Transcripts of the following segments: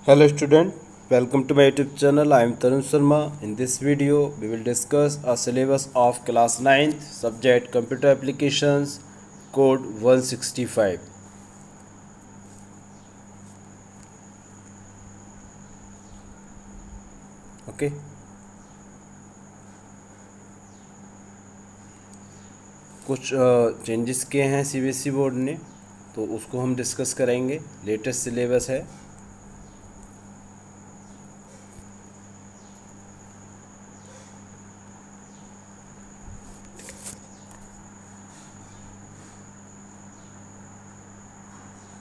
Hello student, welcome to my YouTube channel. I am Tarun Sharma. In this video, we will discuss a syllabus of class 9th subject computer applications code 165. Okay. कुछ changes किए हैं CBSE board ने, तो उसको हम discuss करेंगे. Latest syllabus है.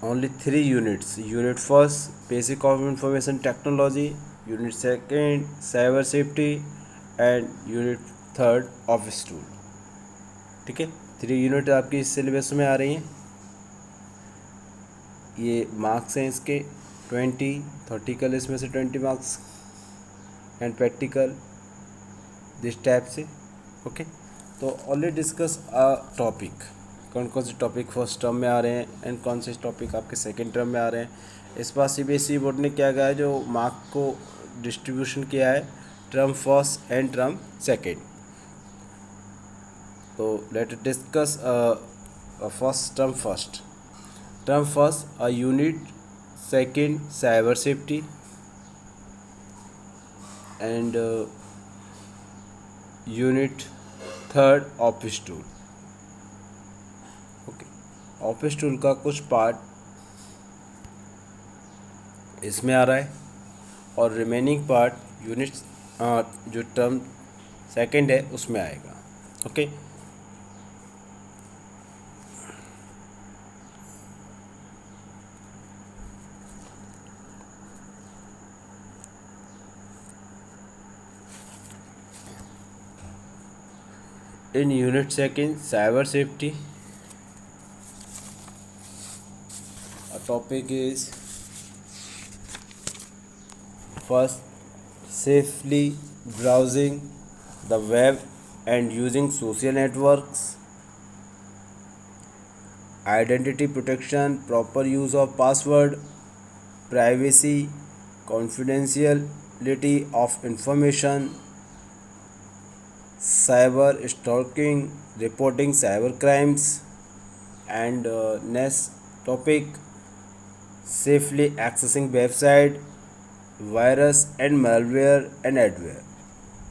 Only 3 units. Unit first, basic of information technology. Unit second, cyber safety. And unit third, office tool. ठीक है, 3 यूनिट आपकी इस सिलेबस में आ रही हैं. ये मार्क्स हैं इसके 20, थर्टिकल इसमें से 20 marks and practical this type से. ओके, तो ऑलरेडी डिस्कस अ टॉपिक. कौन कौन से टॉपिक फर्स्ट टर्म में आ रहे हैं एंड कौन से टॉपिक आपके सेकंड टर्म में आ रहे हैं. इस बार सीबीएसई बोर्ड ने क्या कहा है, जो मार्क को डिस्ट्रीब्यूशन किया है term first and term second. तो let discuss first term first. Term first a unit second cyber safety and unit third office tool. Okay, office tool का कुछ पार्ट इसमें आ रहा है और रिमेनिंग पार्ट यूनिट जो टर्म सेकंड है उसमें आएगा. Okay, in unit second cyber safety, a topic is first safely browsing the web and using social networks, identity protection, proper use of password, privacy, confidentiality of information, cyber stalking, reporting cyber crimes, and next topic safely accessing website, virus and malware and adware.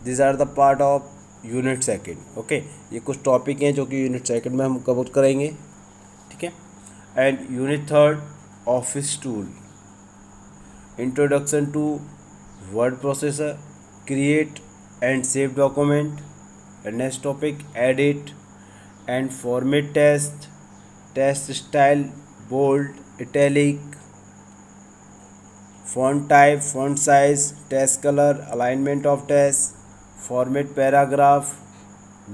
These are the part of unit second. Okay, ये कुछ topic हैं जो कि unit second में हम cover करेंगे. ठीक है. And unit third office tool, introduction to word processor, create and save document. Next topic edit and format test, test style, bold, italic, font type, font size, text color, alignment of text, format paragraph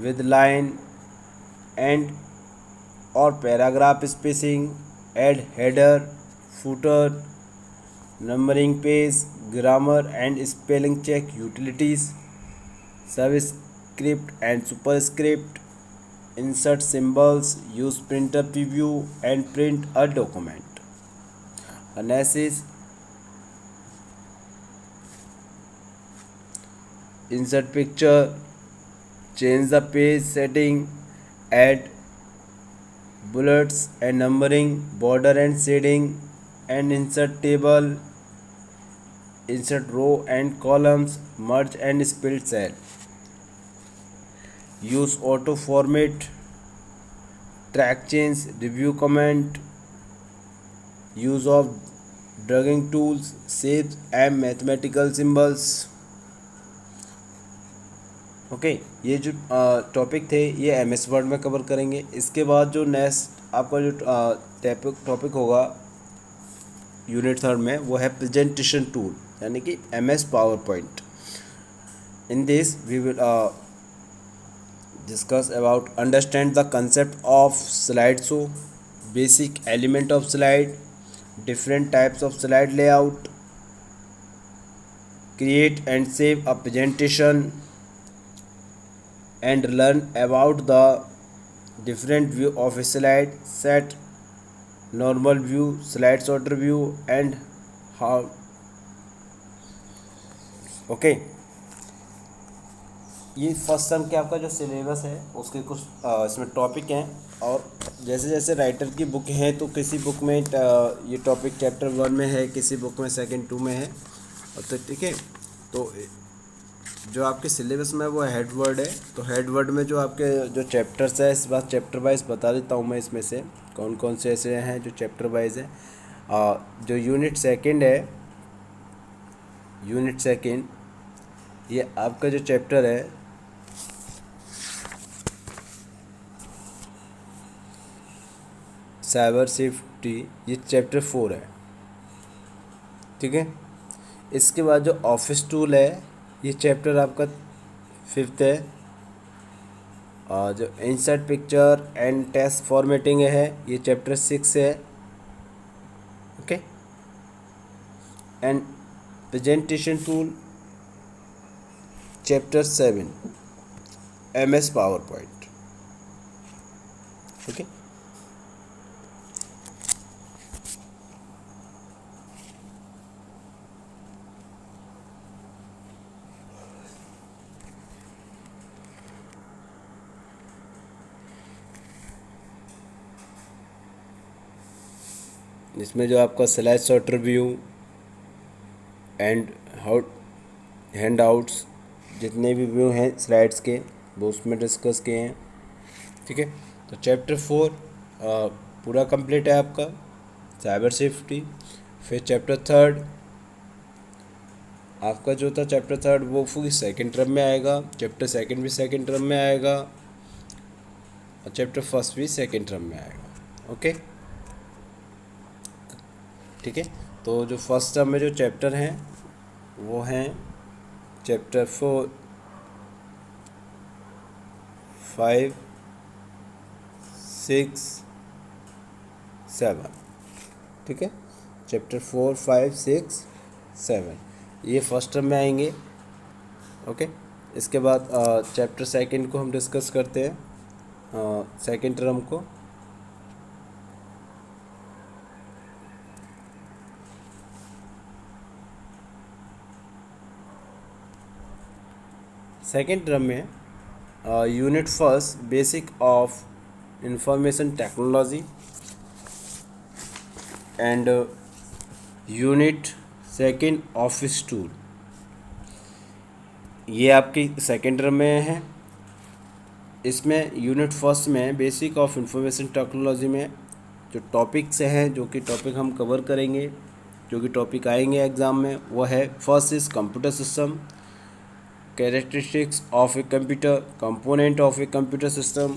with line and or paragraph spacing, add header, footer, numbering page, grammar and spelling check utilities, subscript and superscript, insert symbols, use printer preview and print a document. Analysis, insert picture, change the page setting, add bullets and numbering, border and shading, and insert table, insert row and columns, merge and split cell, use auto format, track change, review comment, use of dragging tools, shapes and mathematical symbols. Okay, ये जो topic थे ये MS word में cover करेंगे. इसके बाद जो next आपका जो टॉपिक होगा यूनिट थर्ड में वो है प्रेजेंटेशन टूल, यानी कि MS PowerPoint. In this we will discuss about understand the concept of slide show, basic element of slide, different types of slide layout, create and save a presentation, and learn about the different view of a slide set, normal view, slide sorter view, and how okay, ये first term के आपका जो syllabus है उसके कुछ इसमें topic हैं, और जैसे जैसे राइटर की बुक है तो किसी बुक में ये टॉपिक चैप्टर 1 में है, किसी बुक में सेकंड 2 में है, और तो ठीक है। तो जो आपके सिलेबस में वो हेड वर्ड है, तो हेड वर्ड में जो आपके जो चैप्टर्स है, इस बार चैप्टर वाइज बता देता हूँ मैं इसमें से कौन कौन से ऐसे हैं जो चैप्टर वाइज है। जो यूनिट सेकंड है, यूनिट सेकंड, ये आपका जो चैप्टर है साइबर सेफ्टी, ये चैप्टर 4 है, ठीक है। इसके बाद जो ऑफिस टूल है, ये चैप्टर आपका 5th है। और जो insert picture and text formatting है, ये चैप्टर 6 है, okay. And presentation tool chapter 7, MS power point, okay. इसमें जो आपका slide shot review and how hand outs, जितने भी व्यू हैं स्लाइड्स के, वो उसमें डिस्कस किए हैं, ठीक है। तो चैप्टर 4 पूरा कंप्लीट है आपका साइबर सेफ्टी। फिर चैप्टर 3 आपका जो था, चैप्टर 3 वो फिर सेकेंड टर्म में आएगा, चैप्टर 2 भी सेकेंड टर्म में आएगा, और चैप्टर 1 भी सेकेंड टर्म में आएगा, ओके, ठीक है। तो जो फर्स्ट टर्म में जो चैप्टर हैं वो हैं चैप्टर 4, 5, 6, 7, ठीक है। चैप्टर 4, 5, 6, 7 ये फर्स्ट टर्म में आएंगे, ओके। इसके बाद चैप्टर 2 को हम डिस्कस करते हैं, सेकेंड टर्म को। सेकेंड टर्म में unit first basic of information technology and unit second office tool, ये आपकी सेकेंड टर्म में है। इसमें यूनिट फर्स्ट में बेसिक ऑफ इंफॉर्मेशन टेक्नोलॉजी में जो टॉपिक्स हैं, जो कि टॉपिक हम कवर करेंगे, जो कि टॉपिक आएंगे एग्ज़ाम में, वो है first is computer system, characteristics of a computer, component of a computer system,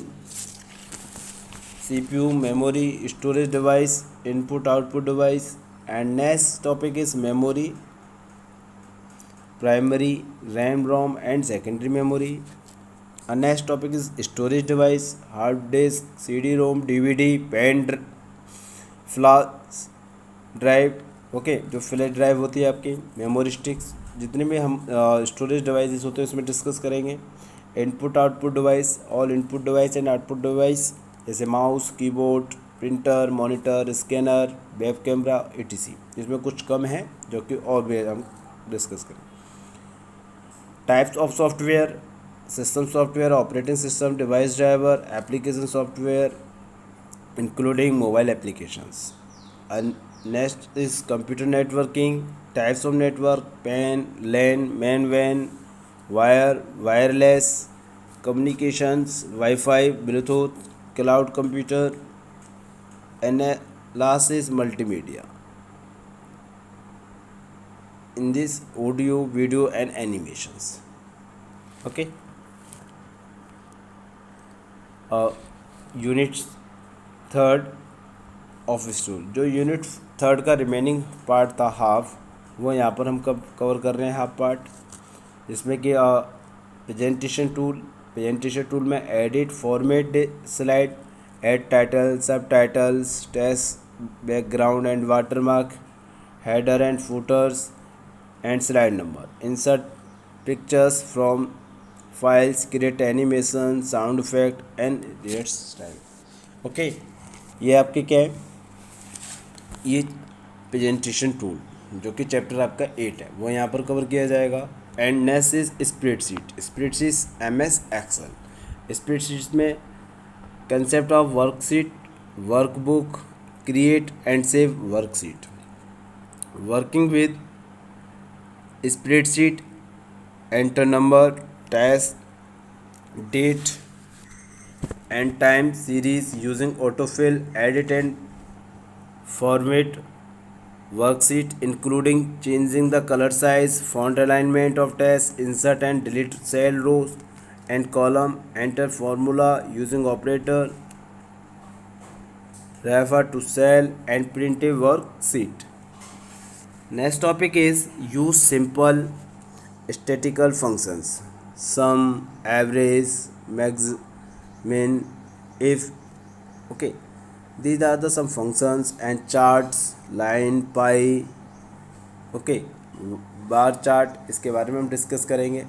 CPU, memory, storage device, input output device, and next topic is memory, primary, RAM, ROM, and secondary memory. And next topic is storage device, hard disk, CD-ROM, DVD, pen, flash drive, okay, जो flash drive होती है आपकी, memory sticks, जितने भी हम storage devices होते हैं उसमें डिस्कस करेंगे। Input output device, all input device and output device, जैसे mouse, keyboard, printer, monitor, scanner, web camera, etc। इसमें कुछ कम है जो कि और भी हम डिस्कस करें। Types of software, system software, operating system, device driver, application software including mobile applications. Next is computer networking, types of network, PAN, LAN, MAN वैन, wire, wireless communications, wifi, Bluetooth, cloud computer, analysis, multimedia, in this audio, video and animations, okay. Unit third office tool, जो unit third का remaining part था half, वो यहाँ पर हम कब cover कर रहे हैं हाफ पार्ट, जिसमें कि प्रेजेंटेशन टूल, प्रेजेंटेशन टूल में edit, format slide, add title, subtitles, text, background and watermark, header and footers and slide number, insert pictures from files, create animation, sound effect and react style, okay. ये आपके क्या है, ये presentation tool जो कि chapter आपका 8 है, वो यहाँ पर कवर किया जाएगा। And next is spreadsheet. Spreadsheet MS Excel. Spreadsheet में concept of worksheet, workbook, create and save worksheet. Working with spreadsheet, enter number, task, date and time series using autofill, edit and format worksheet including changing the color size, font alignment of text, insert and delete cell rows and column, enter formula using operator, refer to cell and print a worksheet. Next topic is use simple statistical functions: sum, average, max, min, if. Okay, these are the some functions and charts, line, pie. Okay, bar chart, इसके बारे में हम discuss करेंगे।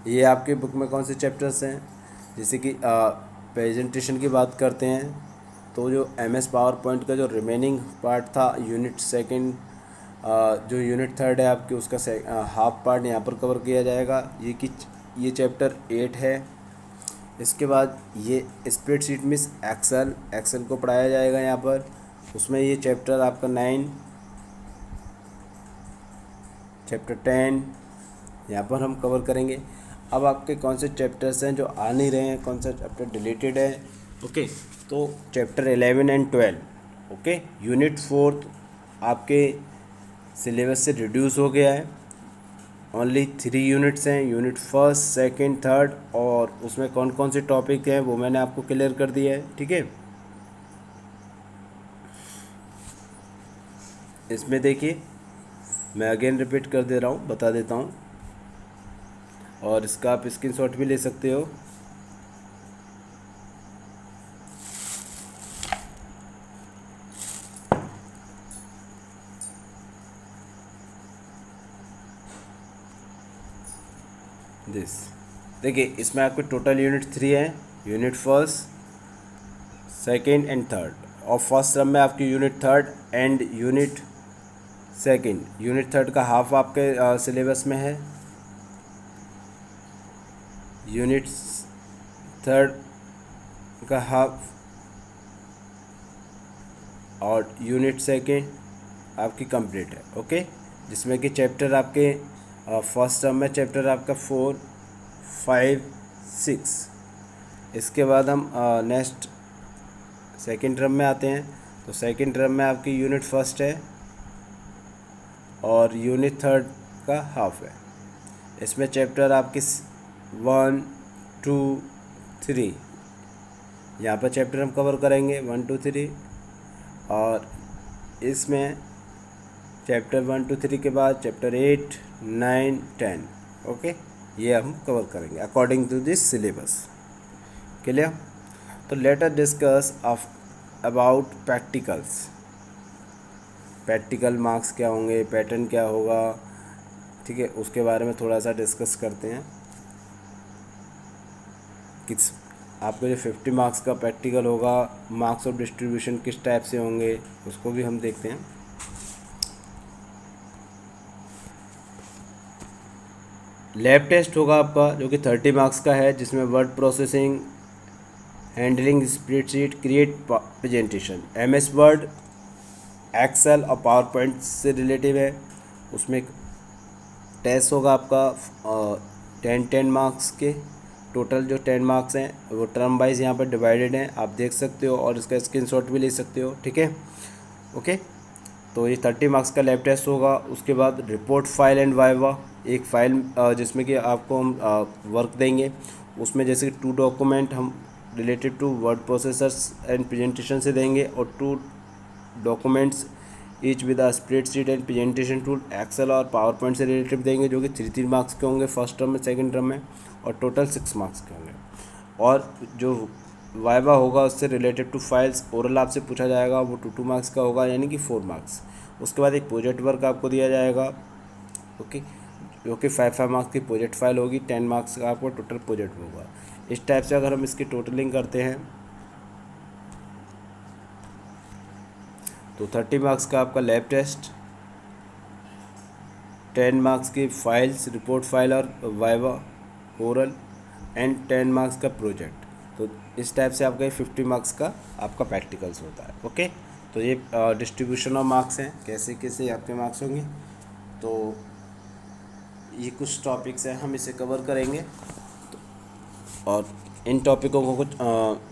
ये आपके book में कौन से चैप्टर्स हैं? जैसे कि प्रेजेंटेशन की बात करते हैं तो जो MS पावर पॉइंट का जो रिमेनिंग पार्ट था, यूनिट सेकंड, जो यूनिट थर्ड है आपके, उसका हाफ पार्ट यहाँ पर कवर किया जाएगा। ये चैप्टर 8 है। इसके बाद ये स्प्रेडशीट में एक्सेल को पढ़ाया जाएगा यहाँ पर। उसमें ये चैप्टर आपका 9, चैप्टर 10 यहाँ पर हम कवर करेंगे। अब आपके कौन से चैप्टर्स हैं जो आ नहीं रहे हैं, कौन सा चैप्टर डिलीटेड है? ओके, तो चैप्टर 11 एंड 12। ओके, यूनिट 4 आपके सिलेबस से रिड्यूस हो गया है। ओनली 3 यूनिट्स हैं, यूनिट फर्स्ट, सेकंड, थर्ड, और उसमें कौन कौन से टॉपिक हैं वो मैंने आपको क्लियर कर दिया है। ठीक है, इसमें देखिए मैं अगेन रिपीट कर दे रहा हूँ, बता देता हूँ, और इसका आप स्क्रीनशॉट भी ले सकते हो। दिस देखिए, इसमें आपके टोटल यूनिट 3 हैं, unit first, second and third, और फर्स्ट टर्म में आपकी unit third and unit second. Unit third का हाफ आपके सिलेबस में है, यूनिट थर्ड का हाफ, और यूनिट सेकंड आपकी कंप्लीट है। ओके, जिसमें कि चैप्टर आपके फर्स्ट टर्म में चैप्टर आपका 4, 5, 6। इसके बाद हम नेक्स्ट सेकंड टर्म में आते हैं। तो सेकंड टर्म में आपकी यूनिट फर्स्ट है और यूनिट थर्ड का हाफ है। इसमें चैप्टर आपके 1, 2, 3, यहाँ पर चैप्टर हम कवर करेंगे 1, 2, 3, और इसमें चैप्टर 1, 2, 3 के बाद चैप्टर 8, 9, 10। ओके, ये हम कवर करेंगे according to this syllabus. Clear? तो let us discuss about practicals. Practical marks क्या होंगे, पैटर्न क्या होगा, ठीक है, उसके बारे में थोड़ा सा डिस्कस करते हैं। किस आपको जो 50 मार्क्स का प्रैक्टिकल होगा, मार्क्स ऑफ डिस्ट्रीब्यूशन किस टाइप से होंगे उसको भी हम देखते हैं। लैब टेस्ट होगा आपका जो कि 30 मार्क्स का है, जिसमें word processing, handling spreadsheet, create presentation, MS Word, Excel और पावर पॉइंट से रिलेटिव है। उसमें टेस्ट होगा आपका 10 मार्क्स के। टोटल जो 10 मार्क्स हैं वो टर्म वाइज यहाँ पर डिवाइडेड हैं, आप देख सकते हो, और इसका स्क्रीनशॉट भी ले सकते हो। ठीक है, ओके, तो ये 30 मार्क्स का लैब टेस्ट होगा। उसके बाद रिपोर्ट, फाइल एंड वाइवा, एक फ़ाइल जिसमें कि आपको हम वर्क देंगे, उसमें जैसे 2 डॉक्यूमेंट हम related to word processors and presentation से देंगे, और 2 documents each with a spreadsheet and presentation tool, Excel और पावर पॉइंट से रिलेटेड देंगे, जो कि 3 मार्क्स के होंगे फर्स्ट टर्म में, सेकंड टर्म में, और टोटल 6 मार्क्स के होंगे। और जो वाइवा होगा उससे रिलेटेड टू फाइल्स, ओरल आपसे पूछा जाएगा, वो 2 मार्क्स का होगा, यानी कि 4 मार्क्स। उसके बाद एक प्रोजेक्ट वर्क आपको दिया जाएगा, ओके, जो कि 5 मार्क्स की प्रोजेक्ट फाइल होगी, 10 मार्क्स का आपको टोटल प्रोजेक्ट होगा। इस टाइप से अगर हम इसकी टोटलिंग करते हैं तो 30 मार्क्स का आपका लैब टेस्ट, 10 मार्क्स की फाइल्स, रिपोर्ट फाइल और वाइवा ओरल एंड 10 मार्क्स का प्रोजेक्ट। तो इस टाइप से आपका 50 मार्क्स का आपका प्रैक्टिकल्स होता है। ओके, तो ये डिस्ट्रीब्यूशन ऑफ मार्क्स हैं, कैसे कैसे आपके मार्क्स होंगे। तो ये कुछ टॉपिक्स हैं, हम इसे कवर करेंगे। और इन टॉपिकों को कुछ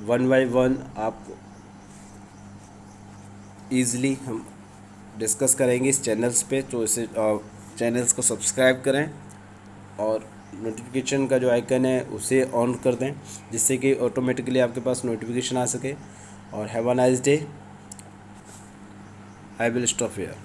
वन बाय वन आप ईज़िली हम डिस्कस करेंगे इस चैनल्स पे। तो इसे चैनल्स को सब्सक्राइब करें और नोटिफिकेशन का जो आइकन है उसे ऑन कर दें, जिससे कि ऑटोमेटिकली आपके पास नोटिफिकेशन आ सके। और have a nice day. I will stop here.